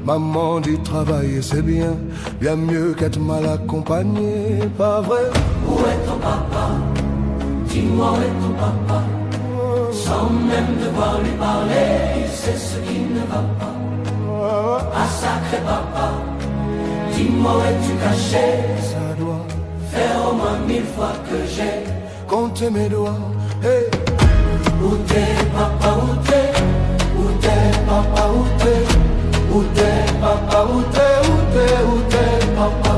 Maman dit travailler c'est bien, bien mieux qu'être mal accompagné, pas vrai? Où est ton papa? Dis-moi où est ton papa? Sans même devoir lui parler, il sait ce qui ne va pas. Ah sacré papa, dis-moi où es-tu caché? Ça doit faire au moins 1000 fois que j'ai compté mes doigts. Hey. Où t'es papa, où t'es? Où t'es papa, où t'es? Où t'es papa, où t'es? Où t'es papa?